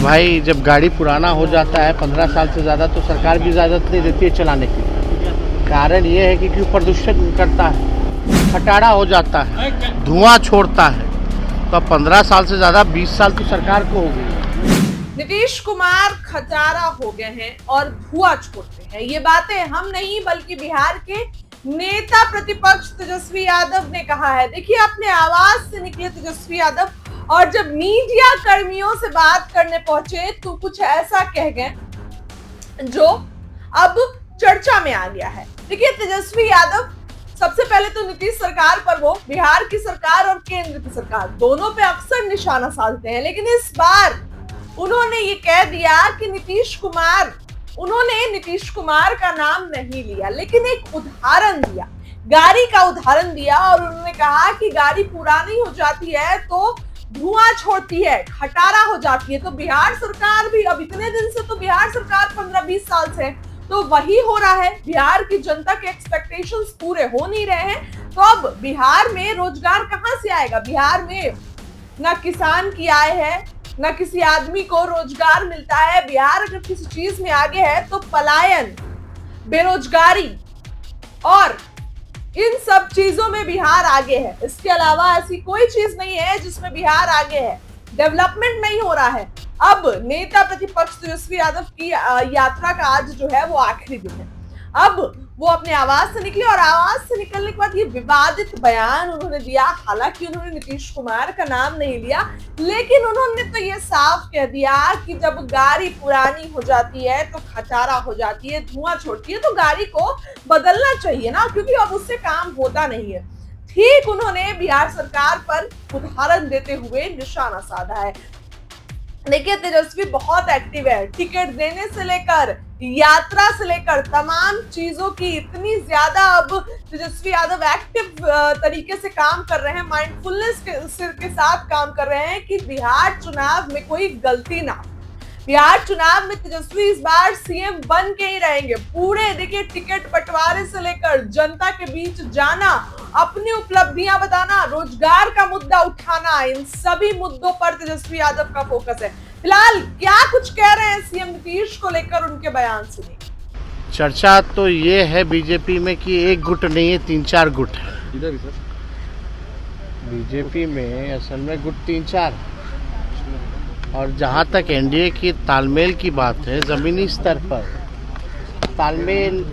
भाई जब गाड़ी पुराना हो जाता है 15 साल से ज़्यादा तो सरकार भी इजाज़त नहीं देती है चलाने की। कारण ये है कि क्यों प्रदूषण करता है, खटारा हो जाता है, धुआं छोड़ता है। तो अब 15 साल से ज़्यादा 20 साल तो सरकार को हो गई। नीतीश कुमार खटारा हो गए हैं और धुआं छोड़ते हैं। ये बातें हम नहीं बल्कि बिहार के नेता प्रतिपक्ष तेजस्वी यादव ने कहा है। देखिए, अपने आवाज से निकले तेजस्वी यादव और जब मीडिया कर्मियों से बात करने पहुंचे तो कुछ ऐसा कह गए जो अब चर्चा में आ गया है। देखिए, तेजस्वी यादव सबसे पहले तो नीतीश सरकार पर वो बिहार की सरकार और केंद्र की सरकार दोनों पे अक्सर निशाना साधते हैं, लेकिन इस बार उन्होंने ये कह दिया कि उन्होंने नीतीश कुमार का नाम नहीं लिया, लेकिन एक उदाहरण दिया, गाड़ी का उदाहरण दिया और उन्होंने कहा कि गाड़ी पुरानी हो जाती है तो धुआं छोड़ती है, खटारा हो जाती है। तो बिहार सरकार भी अब इतने दिन से तो बिहार सरकार 15-20 साल से तो वही हो रहा है। बिहार की जनता के एक्सपेक्टेशंस पूरे हो नहीं रहे हैं, तो अब बिहार में रोजगार कहां से आएगा? बिहार में ना किसान की आय है, ना किसी आदमी को रोजगार मिलता है। बिहार अगर किसी चीज में आगे है तो पलायन, बेरोजगारी और इन सब चीजों में बिहार आगे है। इसके अलावा ऐसी कोई चीज नहीं है जिसमें बिहार आगे है। डेवलपमेंट नहीं हो रहा है। अब नेता प्रतिपक्ष तेजस्वी यादव की यात्रा का आज जो है वो आखिरी दिन है। अब वो अपने आवाज से निकले और आवाज से निकलने के बाद ये विवादित बयान उन्होंने दिया। हालांकि उन्होंने नीतीश कुमार का नाम नहीं लिया, लेकिन उन्होंने तो ये साफ कह दिया कि जब गाड़ी पुरानी हो जाती है तो खटारा हो जाती है, धुआं छोड़ती है, तो गाड़ी को बदलना चाहिए ना, क्योंकि अब उससे काम होता नहीं है। ठीक उन्होंने बिहार सरकार पर उदाहरण देते हुए निशाना साधा है। देखिए, तेजस्वी बहुत एक्टिव है। टिकट देने से लेकर यात्रा से लेकर तमाम चीजों की इतनी ज्यादा अब तेजस्वी यादव एक्टिव तरीके से काम कर रहे हैं, माइंडफुलनेस के साथ काम कर रहे हैं कि बिहार चुनाव में कोई गलती ना। बिहार चुनाव में तेजस्वी इस बार सीएम बन के ही रहेंगे। पूरे देखिए, टिकट बंटवारे से लेकर जनता के बीच जाना, अपनी उपलब्धियां बताना, रोजगार का मुद्दा उठाना, इन सभी मुद्दों पर तेजस्वी यादव का फोकस है। फिलहाल क्या कुछ कह रहे हैं सीएम नीतीश को लेकर, उनके बयान सुनिए। चर्चा तो ये है बीजेपी में कि एक गुट नहीं है, 3-4 गुट है। इधर भी सर, बीजेपी में असल में गुट 3-4 है। और जहाँ तक एनडीए की तालमेल की बात है, ज़मीनी स्तर पर तालमेल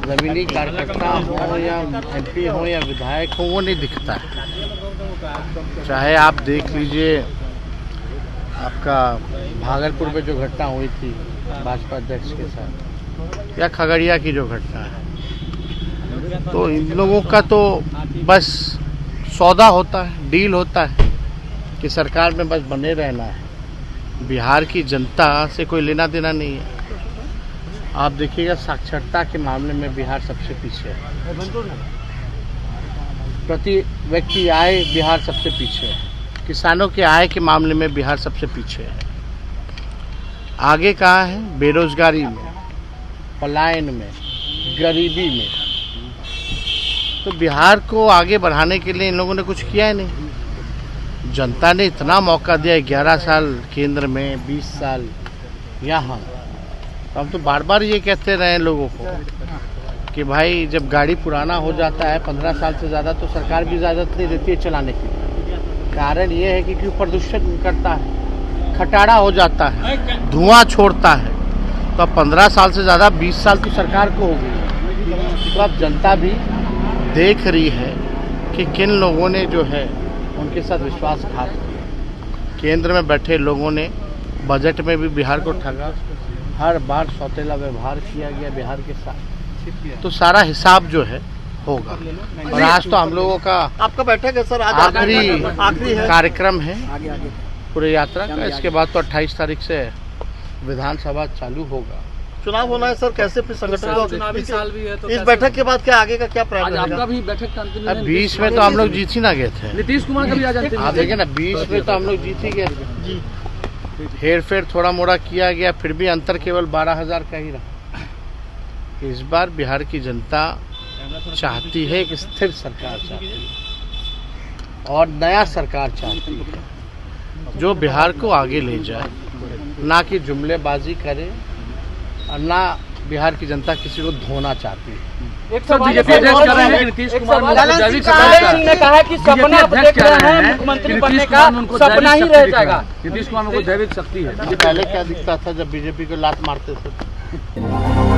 ज़मीनी कार्यकर्ता हो या एमपी हो या विधायक हो, वो नहीं दिखता है। चाहे आप देख लीजिए, आपका भागलपुर में जो घटना हुई थी भाजपा अध्यक्ष के साथ, या खगड़िया की जो घटना है, तो इन लोगों का तो बस सौदा होता है, डील होता है कि सरकार में बस बने रहना है। बिहार की जनता से कोई लेना देना नहीं है। आप देखिएगा, साक्षरता के मामले में बिहार सबसे पीछे है। प्रति व्यक्ति आय बिहार सबसे पीछे है। किसानों के आय के मामले में बिहार सबसे पीछे है। आगे कहाँ है? बेरोजगारी में, पलायन में, गरीबी में। तो बिहार को आगे बढ़ाने के लिए इन लोगों ने कुछ किया ही नहीं। जनता ने इतना मौका दिया, 11 साल केंद्र में, 20 साल यहाँ। तो हम तो बार बार ये कहते रहे लोगों को कि भाई जब गाड़ी पुराना हो जाता है 15 साल से ज़्यादा तो सरकार भी इजाज़त नहीं देती है चलाने की। कारण ये है कि क्यों प्रदूषण करता है, खटारा हो जाता है, धुआं छोड़ता है। तो अब 15 साल से ज़्यादा 20 साल तो सरकार को हो गई। तो अब जनता भी देख रही है कि किन लोगों ने जो है उनके साथ विश्वासघात किया। केंद्र में बैठे लोगों ने बजट में भी बिहार को ठगा, हर बार सौतेला व्यवहार किया गया बिहार के साथ। तो सारा हिसाब जो है होगा। और आज तो हम लोगों का आपका बैठक है सर, आज आखिरी कार्यक्रम है पूरे यात्रा का। इसके बाद तो 28 तारीख से विधानसभा चालू होगा। चुनाव होना है सर, कैसे फिर संगठन चुनावी साल भी है, तो इस बैठक के बाद क्या आगे का क्या प्लान आज आपका भी बैठक का अंतिम दिन? 20 में तो हम लोग जीत ही ना गए थे। नीतीश कुमार का भी आज अंतिम आप देखिए ना, 20 में तो हम लोग जीत ही गए थे। हेर फेर थोड़ा मोड़ा किया गया, फिर भी अंतर केवल 12,000 का ही रहा। इस बार बिहार की जनता चाहती है कि स्थिर सरकार चाहती है और नया सरकार चाहती है जो बिहार को आगे ले जाए। ना कि जुमलेबाजी करे और ना बिहार की जनता किसी को धोना चाहती है। एक सवाल बीजेपी अध्यक्ष कर रहे हैं कि नीतीश कुमार ने जैविक सिंह ने कहा है कि सपना आप देख रहे हैं मुख्यमंत्री बनने का, सपना ही रह जाएगा। नीतीश कुमार को जैविक शक्ति है। पहले क्या दिखता था जब बीजेपी को लात मारते थे?